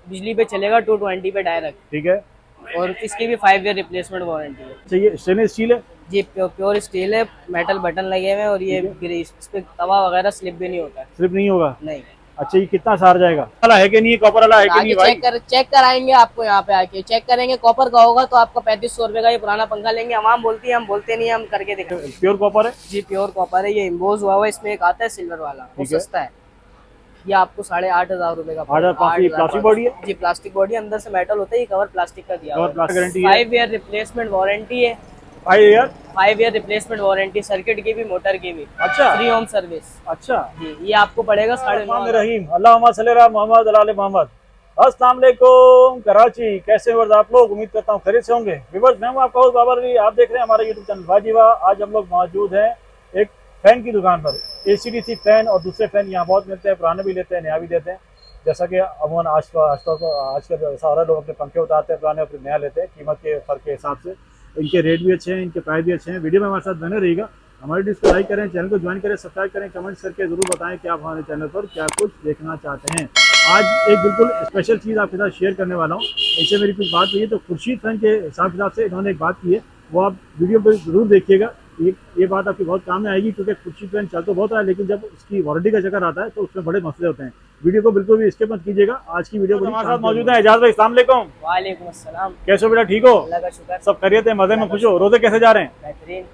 बिजली पे चलेगा 220 पे डायरेक्ट। ठीक है। और इसकी भी 5 ईयर रिप्लेसमेंट वारंटी है। चाहिए स्टेनलेस स्टील है। जी प्योर स्टील है, मेटल बटन लगे हुए हैं और ये ठीक है। ग्रीस, इस पे तवा वगैरह स्लिप भी नहीं होता है। स्लिप नहीं होगा। नहीं। अच्छा, ये कितना सार जाएगा? वाला है कि नहीं, कॉपर वाला है कि नहीं आगे भाई? चेक कराएंगे आपको, यहाँ पे आके चेक करेंगे। कॉपर का होगा तो आपका 3500 रुपए का ये पुराना पंखा लेंगे। हम बोलती है, हम बोलते नहीं, हम करके दिखाएंगे। प्योर कॉपर है। जी प्योर कॉपर है, ये इम्बोज हुआ हुआ है। इसमें एक आता है सिल्वर वाला, वो ठीक है। सस्ता है। ये आपको 8,500 रुपए का 8,500 प्लास्टिक बॉडी है। जी प्लास्टिक बॉडी, अंदर से मेटल होता है। ये कवर प्लास्टिक का दिया हुआ है। गारंटी है। 5 ईयर रिप्लेसमेंट वारंटी है। 5 year. 5 year replacement warranty, circuit की भी, मोटर की भी। अच्छा। Free home service. अच्छा जी, ये आपको पड़ेगा 9,500। रहीम अल्लाहुम्मा सल्ली अला मोहम्मद व आले मोहम्मद। अस्सलाम वालेकुम कराची, कैसे हो आप लोग? उम्मीद करता हूँ खैरियत से होंगे। व्यूअर्स, मैं हूँ आपका होस्ट बाबर अली। आप देख रहे हैं हमारा यूट्यूब चैनल वाजीवा। आज हम लोग मौजूद हैं एक फैन की दुकान पर। एसीडीसी फैन और दूसरे फैन यहाँ बहुत मिलते हैं, पुराने भी लेते हैं, नया भी देते हैं। जैसा कि अमूमन आजकल सारे लोग अपने पंखे उतारते हैं, पुराने अपने नया लेते हैं, कीमत के फर्क के हिसाब से। इनके रेट भी अच्छे हैं, इनके प्राइस भी अच्छे हैं। वीडियो में हमारे साथ बने रहिएगा। हमारे वीडियो को लाइक करें, चैनल को ज्वाइन करें, सब्सक्राइब करें, कमेंट्स करके जरूर बताएं कि आप हमारे चैनल पर क्या कुछ देखना चाहते हैं। आज एक बिल्कुल स्पेशल चीज़ आपके साथ शेयर करने वाला हूँ। इससे मेरी कुछ बात हुई है तो खुर्शीद फैन के हिसाब से इन्होंने एक बात की है, वो आप वीडियो पर जरूर देखिएगा। ये बात आपकी बहुत काम में आएगी, क्योंकि खुर्शीद फैन चल तो बहुत रहा है, लेकिन जब उसकी वारंटी का चक्कर आता है तो उसमें बड़े मसले होते हैं। वीडियो को बिल्कुल भी स्किप मत कीजिएगा। आज की वीडियो हमारे साथ मौजूद है एजाज भाई। अस्सलाम वालेकुम। वालेकुम अस्सलाम। कैसे हो बेटा, ठीक हो? अल्लाह का शुक्र। सब खैरियत है, मजे में, खुश हो? रोजे कैसे जा रहे हैं? बेहतरीन।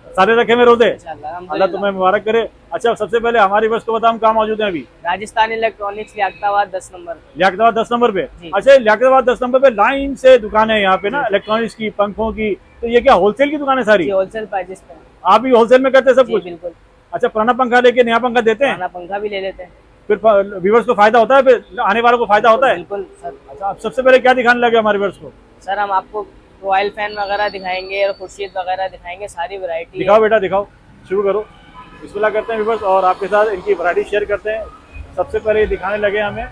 सारे रखे में रोजे? इंशाल्लाह। अल्लाह तुम्हें मुबारक करे। अच्छा, सबसे पहले हमारी बस को बताओ, कहाँ मौजूद है अभी? Rajasthan electronics, Liaquatabad 10 number. Liaquatabad 10 number पे। जी। अच्छा, लियाकताबाद 10 नंबर पे लाइन से दुकान है यहाँ पे ना, इलेक्ट्रॉनिक्स की, पंखों की। तो ये क्या होलसेल की दुकान है सारी? होलसेल प्राइजेस पे। आप भी होलसेल में करते हैं सब कुछ? बिल्कुल। अच्छा, पुराना पंखा लेके नया पंखा देते हैं? पुराना पंखा भी ले लेते हैं। फिर व्यूवर्स को फायदा होता है, फिर आने वालों को फायदा होता है? बिल्कुल सर। अच्छा, आप सबसे पहले क्या दिखाने लगे हमारे व्यूवर्स को? सर हम आपको रॉयल फैन वगैरह दिखाएंगे और खुर्शीद वगैरह दिखाएंगे, सारी वैरायटी। दिखाओ बेटा, दिखाओ, शुरू करो। बिस्मिल्लाह करते हैं व्यूवर्स और आपके साथ इनकी वैरायटी शेयर करते हैं। सबसे पहले ये दिखाने लगे हमें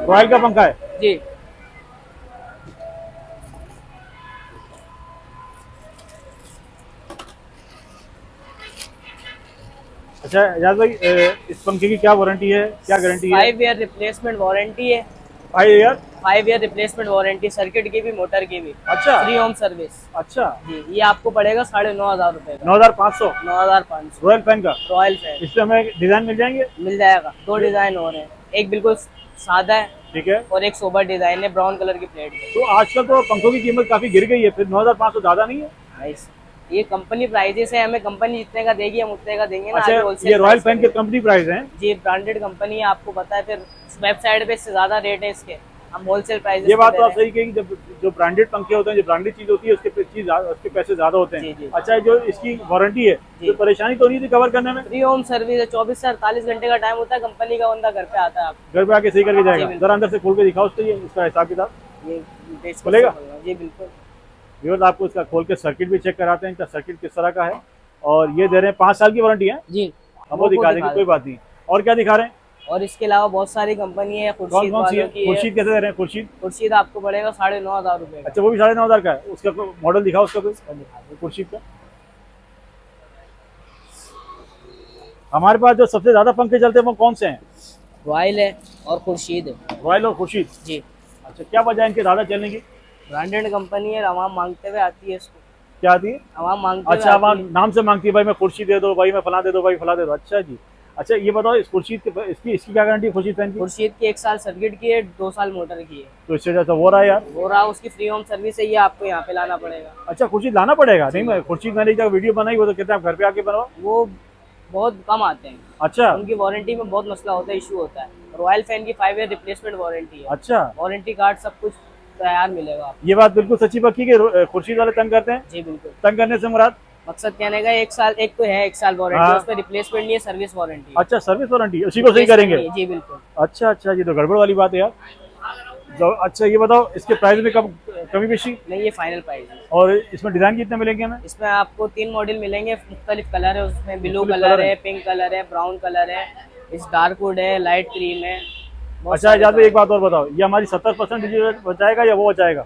रॉयल का पंखा है जी। अच्छा एजाज भाई, इस पंखे की क्या वारंटी है, क्या गारंटी है? 5 ईयर रिप्लेसमेंट वारंटी है। 5 year. 5 year replacement warranty, circuit की भी, मोटर की भी। अच्छा। Free home service. अच्छा जी, ये आपको पड़ेगा 9,500 रुपए का। 9,500 9,500 रॉयल फैन का। Royal fan. इसमें हमें डिजाइन मिल जाएंगे? मिल जाएगा। 2 डिजाइन हो रहे हैं, एक बिल्कुल सादा है ठीक है। और एक सोबर डिजाइन है, ब्राउन कलर की प्लेट में। तो आजकल तो पंखों की कीमत काफी गिर गई है, फिर 9,500 ज्यादा नहीं है? नाइस। ये कंपनी प्राइजेस है, हमें कंपनी जितने का देगी हम उतने का देंगे ना। अच्छा, आगे ये रॉयल फैन के कंपनी प्राइस हैं? जी, ब्रांडेड कंपनी है, आपको पता है। फिर वेबसाइट पे इससे ज्यादा रेट है इसके, हम होलसेल प्राइस। ये बात तो आप सही कही, जब जो ब्रांडेड पंखे होते हैं, जो ब्रांडेड चीज होती है, उसके पैसे ज्यादा होते जी, हैं। जी। अच्छा, जो इसकी वारंटी है, तो परेशानी तो नहीं थी कवर करने में? फ्री होम सर्विस है, 24 से 48 घंटे का टाइम होता है। कंपनी का बंदा घर पे आता है, आप घर पे आके सही करके जाएगा? बिल्कुल। जरा अंदर से खोल के दिखाओ उसको, ये इसका हिसाब किताब ये टेस्ट खुलेगा? जी बिल्कुल। व्यूअर्स, आपको इसका खोल के सर्किट भी चेक कराते हैं, इनका सर्किट किस तरह का है। और ये दे रहे हैं 5 साल की वारंटी है जी। हम वो दिखा देंगे, कोई बात नहीं। और क्या दिखा रहे हैं? और इसके अलावा बहुत सारी कंपनी है। कौन खुर्शीद कौन सी है? वालों की खुर्शीद कैसे दे रहे हैं? खुर्शीद खुर्शीद आपको पड़ेगा 9,500 रुपए का। अच्छा, वो भी 9,500 का है। उसका मॉडल दिखाओ, उसका कोई खुर्शीद का। हमारे पास जो सबसे ज्यादा पंखे चलते हैं वो कौन से हैं? रॉयल है और खुर्शीद है। रॉयल और खुर्शीद। जी। अच्छा, क्या वजह है इनके ज्यादा चलने की? ब्रांडेड कंपनी है, आवाम मांगते हुए आती है इसको। क्या आती है? आवाम मांगते अच्छा, हुए आवाम आती है। नाम से मांगती है, भाई मैं खुर्शीद दे दो, भाई मैं फला दे दो, भाई फला दे दो। अच्छा जी। अच्छा, ये बताओ, इस खुर्शीद के इसकी क्या गारंटी है, खुर्शीद फैन की? खुर्शीद की 1 साल सर्किट की है, 2 साल मोटर की है। तो इससे जैसा हो रहा है यार। हो रहा, उसकी फ्री होम सर्विस है, ये आपको यहाँ पे लाना पड़ेगा। अच्छा, खुर्शीद लाना पड़ेगा? नहीं, मैं खुर्शीद, मैंने जब वीडियो बनाई वो तो कहते हैं आप घर पे आके बनवाओ। वो बहुत कम आते हैं। अच्छा। उनकी वारंटी में बहुत मसला होता है, इशू होता है। रॉयल फैन की 5 ईयर रिप्लेसमेंट वारंटी है। अच्छा। वारंटी कार्ड सब कुछ तैयार मिलेगा आपको। ये बात बिल्कुल सच्ची पक्की कि खुर्शीद वाले तंग करते हैं? जी बिल्कुल। तंग करने से मुराद? मकसद कहने का 1 साल, एक तो है 1 साल वारंटी, हाँ। उस पर रिप्लेसमेंट नहीं है, सर्विस वारंटी है। अच्छा, सर्विस वारंटी, उसी को सही करेंगे? जी बिल्कुल। अच्छा अच्छा, ये तो गड़बड़ वाली बात है यार। अच्छा, ये बताओ, इसके प्राइस में कमी पेशी? नहीं, ये फाइनल प्राइस है। और इसमें डिजाइन कितने मिलेंगे हमें? इसमें आपको 3 मॉडल मिलेंगे, मुख्तलिफ कलर है उसमें। ब्लू मुख्तलिफ कलर कलर है, है। पिंक कलर है, ब्राउन कलर है, इस डार्क वुड है, लाइट क्रीम है। अच्छा एजाज भाई, एक बात और बताओ, ये हमारी 70% बिजली बचाएगा या वो बचाएगा?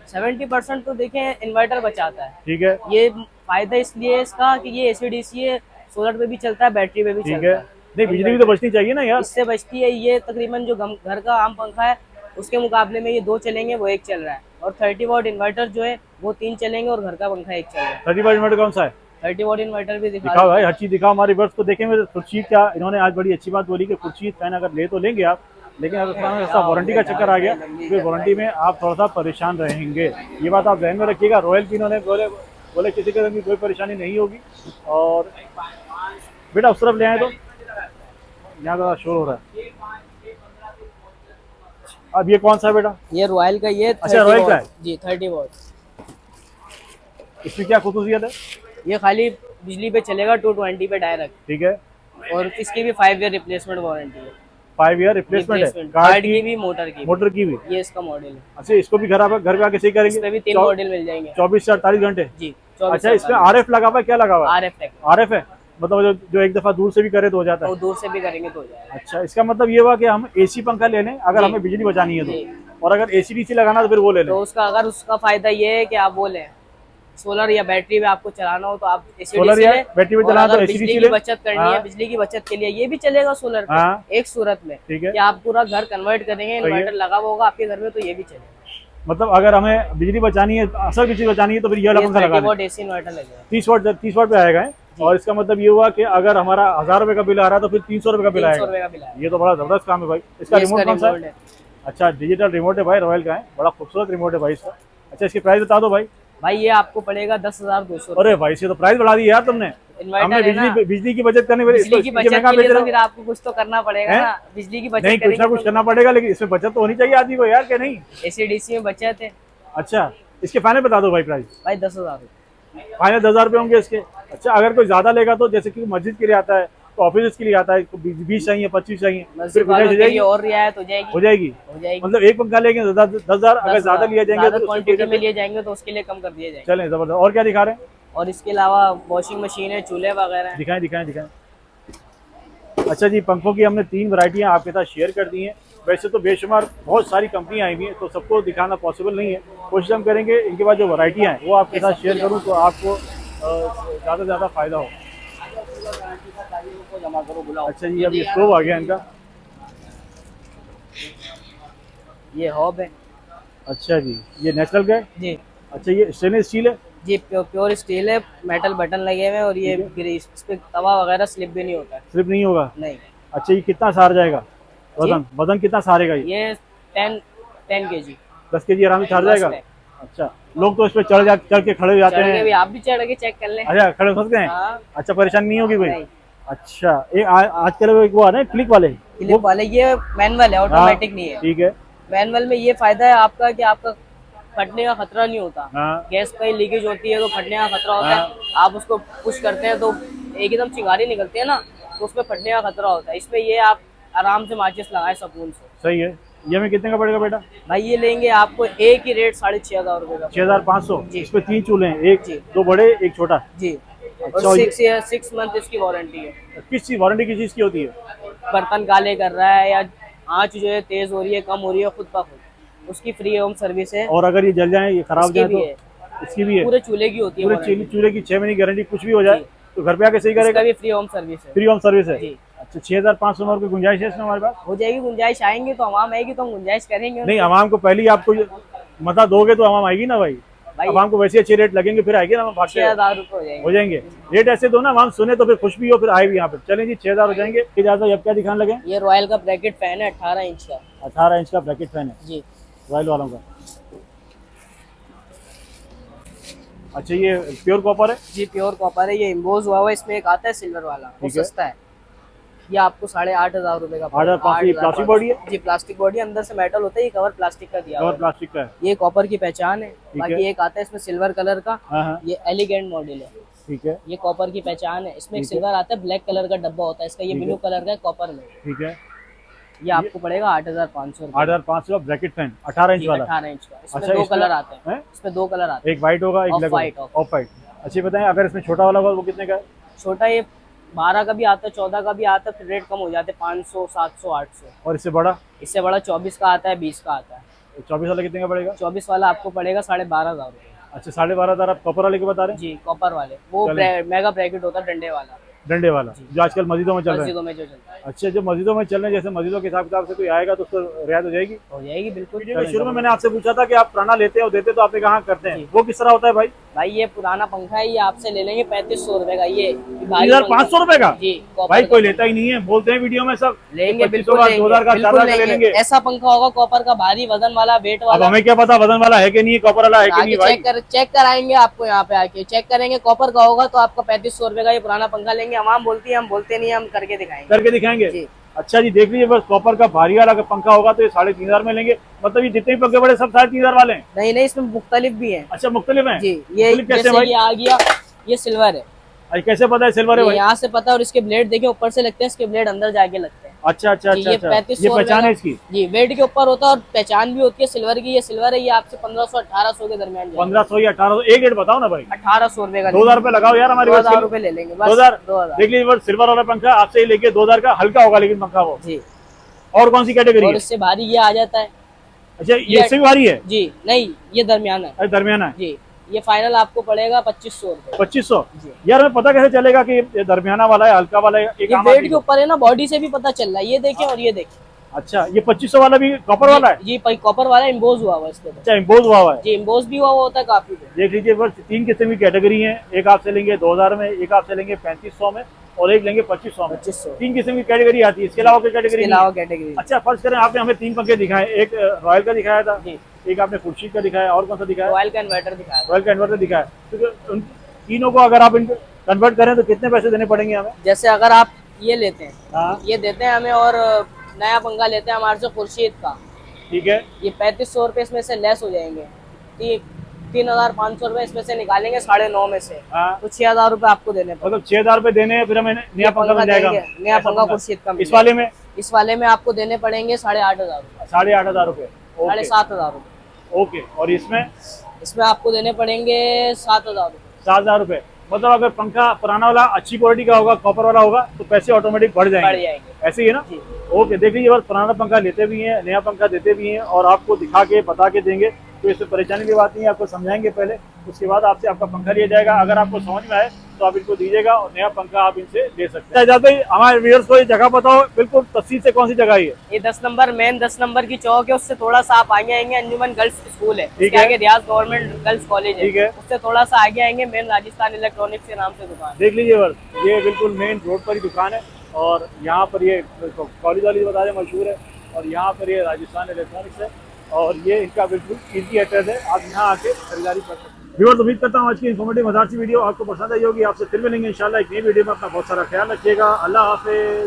70% तो देखें इन्वर्टर बचाता है। ठीक है। ये फायदा इसलिए है इसका कि ये एसीडीसी है, सोलर पे भी चलता है, बैटरी पे भी ठीक चलता है। है। नहीं बिजली भी तो बचनी चाहिए ना यार। इससे बचती है। ये तकरीबन जो घर का आम पंखा है उसके मुकाबले में ये 2 चलेंगे, वो 1 चल रहा है। और 30 वॉट इन्वर्टर जो है वो 3 चलेंगे और घर का पंखा 1 चल रहा है। 30 मिनट कौन सा है? 30 वॉट इन्वर्टर भी दिखाओ भाई, हर चीज दिखाओ हमारे व्यूअर्स को देखें। मेरे खुर्शीद क्या इन्होंने आज बड़ी अच्छी बात बोली कि खुर्शीद फैन अगर ले तो लेंगे आप, लेकिन अगर उसमें ऐसा वारंटी का चक्कर आ गया फिर वारंटी में आप थोड़ा सा परेशान रहेंगे। ये बात आप ध्यान में रखिएगा। रॉयल की इन्होंने बोले किसी किस्म की कोई परेशानी नहीं होगी। और बेटा उस तरफ ले आए तो यहाँ ज़्यादा शोर हो रहा है। अब ये कौन सा है बेटा? ये रॉयल का, ये अच्छा रॉयल का है जी, 30 वॉट। इसमें क्या खसूसियत है? ये खाली बिजली पे चलेगा 220 पे डायरेक्ट। ठीक है। और इसकी भी 5 ईयर रिप्लेसमेंट वारंटी है। 5 ईयर रिप्लेसमेंट है, गार्ड की भी, मोटर की भी। ये इसका मॉडल है। अच्छा इसको भी घर पे आके सही करेंगे? इसमें भी 3 मॉडल मिल जाएंगे, 24 से 48 घंटे जी। अच्छा इसमें RF लगा हुआ है, क्या लगा हुआ है? RF है, मतलब जो एक दफा दूर से भी करे तो हो जाता है? वो दूर से भी करेंगे तो हो जाएगा। अच्छा इसका मतलब ये हुआ कि हम AC पंखा ले लें अगर हमें बिजली बचानी है तो, और अगर AC DC लगाना तो फिर वो ले लें। तो उसका फायदा ये है कि आप वो लें, सोलर या बैटरी में आपको चलाना हो तो आप सोलर या बैटरी में चलाना तो बिजली की बचत करनी है, बिजली की बचत के लिए ये भी चलेगा सोलर पे। एक सूरत में ठीक है कि आप पूरा घर कन्वर्ट करेंगे, इन्वर्टर लगा हुआ होगा आपके घर में, तो ये भी चलेगा। मतलब अगर हमें बिजली बचानी है, असल बिजली बचानी है तो फिर ये वाला पंखा लगाना है। 30 इन्वर्टर लगेगा, 30 वाट पे आएगा। और इसका मतलब ये हुआ कि अगर हमारा 1000 रुपए का बिल आ रहा है तो फिर 300 रुपए का बिल आएगा। ये तो बड़ा जबरदस्त काम है भाई। इसका रिमोट कौन सा है? अच्छा डिजिटल रिमोट है भाई, रॉयल का है, बड़ा खूबसूरत रिमोट है भाई इसका। अच्छा इसकी प्राइस बता दो भाई। भाई ये आपको पड़ेगा 10,200। अरे भाई से तो प्राइस बढ़ा दी यार तुमने। हमने बिजली की बचत करने बिजली की बचत के लिए तो फिर आपको कुछ तो करना पड़ेगा ना, बिजली की बचत नहीं कुछ ना कुछ करना पड़ेगा, लेकिन इसमें बचत तो होनी चाहिए आदमी को यार, क्या नहीं? AC/DC में बचत है। अच्छा इसके फाइनल बता दो भाई प्राइस। भाई 10,000 फाइनल 10,000 रुपये होंगे इसके। अच्छा अगर कोई ज्यादा लेगा तो जैसे कि मस्जिद के लिए आता है तो ऑफिस के लिए आता है, 20 चाहिए 25 चाहिए और रियायत हो जाएगी। मतलब एक पंखा लेंगे 10,000, अगर ज्यादा लिया जाएंगे तो क्वांटिटी में लिए जाएंगे तो उसके लिए कम कर दिए जाएंगे। चलें जबरदस्त। और क्या दिखा रहे हैं? और इसके अलावा वॉशिंग मशीन है, चूल्हे वगैरह दिखाएं। अच्छा जी पंखों की हमने 3 वैरायटियां आपके साथ शेयर कर दी हैं। वैसे तो बेशुमार बहुत सारी कंपनियां आई हुई हैं तो सबको दिखाना पॉसिबल नहीं है, कोशिश हम करेंगे इनके बाद जो वैरायटियां हैं वो आपके साथ शेयर करूं तो आपको ज़्यादा से ज़्यादा फायदा हो। अच्छा जी अब ये स्टोव आ गया इनका, ये हॉब है। अच्छा जी ये नेचुरल का है जी। अच्छा ये स्टेनलेस स्टील है जी, प्योर स्टील है, मेटल बटन लगे हुए हैं और ये ग्रीस, इस पे तवा वगैरह स्लिप भी नहीं होता है। स्लिप नहीं होगा? नहीं। अच्छा ये कितना सहार जाएगा? वजन कितना सहारेगा ये 10 kg, 10 kg आराम से सहार जाएगा। अच्छा लोग तो इस पे चढ़ के खड़े हो जाते हैं। आप भी चढ़ के चेक कर लें। अच्छा खड़े हो सकते हैं? अच्छा परेशानी नहीं होगी भाई? अच्छा एक आजकल वो आ रहे हैं क्लिक वाले, ये मैनुअल है, ऑटोमेटिक नहीं है। ठीक है। मैनुअल में ये फायदा है आपका कि आपका फटने का खतरा नहीं होता। गैस कहीं लीकेज होती है तो फटने का खतरा होता है। आप उसको पुश करते हैं तो एकदम चिंगारी निकलती है ना, तो उसमें फटने का खतरा होता है। इसमें ये आप आराम से माचिस लगाए सुकून से। सही है। ये हमें कितने का पड़ेगा बेटा? भाई ये लेंगे आपको एक ही रेट 6,500 रुपए का। 6,500। इसमें 3 चूल्हे हैं, एक 2 बड़े एक छोटा जी। अच्छा, और 6 मंथ इसकी वारंटी है। किस चीज वारंटी किस चीज की होती है? बर्तन काले कर रहा है या आँच जो है तेज हो रही है, कम हो रही है, खुद का खुद उसकी फ्री होम सर्विस है। और अगर ये जल जाए, ये खराब जाए तो इसकी भी है? पूरे चूल्हे की होती है। पूरे चूल्हे की 6 महीने गारंटी, कुछ भी हो जाए तो घर पे आके सही करेगा? भी फ्री होम सर्विस है। फ्री होम सर्विस है। अच्छा 6,500 में गुंजाइश है इसमें हमारे पास? हो जाएगी गुंजाइश, आएंगे तो आवाम आएगी तो हम गुंजाइश करेंगे। नहीं आवाम को पहले ही आपको मता दोगे तो आवाम आएगी ना भाई। आवाम को वैसे अच्छे रेट लगेंगे फिर आएगी ना। 6,000 रुपए हो जाएंगे। रेट ऐसे दो ना आवाम सुने तो फिर खुश भी हो, फिर आए भी यहाँ पे। चलें जी 6,000 हो जाएंगे। अब क्या दिखाने लगे? ये रॉयल का ब्रैकेट फैन है, 18 इंच का। 18 इंच का ब्रैकेट फैन है जी, रॉयल वालों का। अच्छा ये प्योर कॉपर है? जी प्योर कॉपर है। ये इम्बोज हुआ है, इसमें एक आता है सिल्वर वाला, वो सस्ता है। ये आपको 8,500 रुपए का। 8,500। प्लास्टिक बॉडी है? जी प्लास्टिक बॉडी, अंदर से मेटल होता है, ये कवर प्लास्टिक का दिया हुआ है। प्लास्टिक का है। ये कॉपर की पहचान है। बाकी एक आता है इसमें सिल्वर कलर का, ये एलिगेंट मॉडल है। ठीक है। ये कॉपर की पहचान है। इसमें एक सिल्वर आता है, ब्लैक कलर का डब्बा होता है इसका, ये ब्लू कलर का है कॉपर में। ठीक है। ये आपको पड़ेगा 8,500। 8,500 का ब्रैकेट फैन 18 इंच वाला। 18 इंच का। इसमें 2 कलर आते हैं। इसमें 2 कलर आते हैं, एक व्हाइट होगा, एक ब्लैक होगा, ऑफ व्हाइट। अच्छा बताएं अगर इसमें छोटा वाला होगा वो कितने का है? छोटा ये 12 का भी आता है, 14 का भी आता है, फिर रेट कम हो जाते हैं 500, 700, 800। और इससे बड़ा? इससे बड़ा 24 का आता है, 20 का आता है। 24 वाला कितने का पड़ेगा? 24 वाला आपको पड़ेगा 12,500 रुपए। अच्छा 12,500 आप कॉपर वाले के बता रहे हैं? जी कॉपर वाले, वो मेगा ब्रैकेट होता है डंडे वाला। डंडे वाला जो आजकल मस्जिदों में चल रहा है। मस्जिदों में जो चलता है। अच्छा, जो मस्जिदों में चल रहे हैं, जैसे मस्जिदों के हिसाब किताब से कोई आएगा तो उसको रियायत हो जाएगी? हो जाएगी बिल्कुल। वीडियो के शुरू में मैंने आपसे पूछा था कि आप पुराना लेते हो देते तो आपने कहाँ करते हैं, वो किस तरह होता है भाई? भाई ये पुराना पंखा है, ये आपसे ले लेंगे 3500 रुपए का। ये 3500 रुपए का? जी। भाई कोई लेता ही नहीं है, बोलते हैं वीडियो में सब लेंगे, 2000 का 4000 का ले लेंगे। ऐसा पंखा होगा कॉपर का, भारी वजन वाला, वेट अब वाला। हमें क्या पता वजन वाला है कि नहीं, कॉपर वाला है कि नहीं भाई? चेक कराएंगे आपको, यहाँ पे आके चेक करेंगे। कॉपर का होगा तो आपका 3500 रुपए का ये पुराना पंखा लेंगे। हम बोलती है, हम बोलते नहीं, हम करके दिखाएंगे। अच्छा जी, देख लीजिए, बस कॉपर का भारी वाला पंखा होगा तो ये 3500 में लेंगे। मतलब ये जितने भी पंखे बड़े सब 3500 वाले हैं? नहीं, इसमें मुख्तलिफ भी है। अच्छा, मुख्तलिफ है जी। ये कैसे भाई? ये आ गया, ये सिल्वर है। अच्छा, कैसे पता है सिल्वर है भाई? यहाँ से पता है, और इसके ब्लेड देखिए ऊपर से लगते हैं, इसके ब्लेड अंदर जाके लगते हैं। अच्छा, ये 3500 पहचान है इसकी जी। वेट के ऊपर होता है और पहचान भी होती है सिल्वर की। ये सिल्वर है, ये आपसे 1500-1800 के दरमियान। 1500 या 1800? एक रेट बताओ ना भाई। 1800 रुपए का। 2000 रुपए लगाओ यार हमारे 2000 रुपए ले लेंगे बस। 2000 2000। देख लीजिए, सिल्वर वाला पंखा आपसे ही लेके 2000 का, हल्का होगा लेकिन पंखा वो जी। और कौन सी कैटेगरी है? इससे भारी ये आ जाता है। अच्छा, ये इससे भी भारी है जी? नहीं, ये दरमियाना है। दरमियाना है जी। ये फाइनल आपको पड़ेगा 2500 रुपए। 2500? यार हमें पता कैसे चलेगा कि ये दरमियाना वाला है, हल्का वाला है? ये वेट के ऊपर है ना, बॉडी से भी पता चल रहा है। ये देखें और ये देखें। अच्छा, ये 2500 वाला भी कॉपर वाला है? जी, कॉपर वाला इम्बोज हुआ हुआ इसके। अच्छा, इम्पोज हुआ है जी, इम्बोज भी हुआ होता है काफी। देख लीजिए, बस 3 किस्म की कैटेगरी है। एक आपसे लेंगे 2000 में, एक आपसे लेंगे 3500 में, और एक लेंगे 2500 में। 3 किस्म की कैटेगरी आती है। इसके अलावा कोई कैटेगरी? अच्छा, फर्स्ट करें, आपने हमें 3 पंखे दिखाए। एक रॉयल का दिखाया था, एक आपने खुर्शीद का दिखाया, और कौन सा दिखाया? रॉयल का इन्वर्टर दिखाया। रॉयल का इन्वर्टर दिखाया। तो उन तीनों को अगर आप इनको कन्वर्ट करें तो कितने पैसे देने पड़ेंगे हमें? जैसे अगर आप ये लेते हैं, हाँ, ये देते हैं हमें, और नया पंखा लेते हैं हमारे से खुर्शीद का, ठीक है, ये 3500 रुपए इसमें से लेस हो जाएंगे। 3500 रुपए इसमें से निकालेंगे 9.5 में से। हाँ, तो 6000 रुपए आपको देने पड़ेंगे। मतलब 6000 रुपए देने हैं, फिर हमें नया पंखा मिल जाएगा? नया पंखा खुर्शीद का। इस वाले में आपको देने पड़ेंगे 8500 रुपए। 8500 रुपए? 7500 रुपए। ओके। और इसमें आपको देने पड़ेंगे 7000 रुपए। 7000 रुपए। मतलब अगर पंखा पुराना वाला अच्छी क्वालिटी का होगा, कॉपर वाला होगा, तो पैसे ऑटोमेटिक बढ़ जाएंगे। ऐसे ही है ना? ओके। देख लीजिए, पुराना पंखा लेते भी हैं, नया पंखा देते भी हैं, और आपको दिखा के बता के देंगे, तो इससे परेशानी की बात नहीं है। आपको समझाएंगे पहले, उसके बाद आपसे आपका पंखा लिया जाएगा। अगर आपको समझ में आए तो आप इनको दीजिएगा, और नया पंखा आप इनसे ले सकते हैं। जाते ही हमारे व्यूअर्स को ये जगह बताओ बिल्कुल तफसील से, कौन सी जगह है ये? 10 नंबर मेन 10 नंबर की चौक है, उससे थोड़ा सा आप आगे आएंगे, अंजुमन गर्ल्स स्कूल है, उसके आगे रियाज गवर्नमेंट गर्ल्स कॉलेज है, ठीक है। उससे थोड़ा सा आगे आएंगे, मेन राजस्थान इलेक्ट्रॉनिक्स के नाम से दुकान। देख लीजिए बस, ये बिल्कुल मेन रोड पर ही दुकान है, और यहाँ पर ये कॉलेज वाली बता दें मशहूर है, और यहाँ पर ये राजस्थान इलेक्ट्रॉनिक्स है, और ये इनका बिल्कुल इजी एड्रेस है। आप यहाँ आके खरीदारी कर सकते हैं। व्यूअर्स, उम्मीद करता हूँ आज की इन्फॉर्मेटिव मज़ेदार सी वीडियो आपको पसंद आई होगी। आपसे फिर मिलेंगे इंशाल्लाह एक नई वीडियो में। अपना बहुत सारा ख्याल रखिएगा। अल्लाह हाफिज़।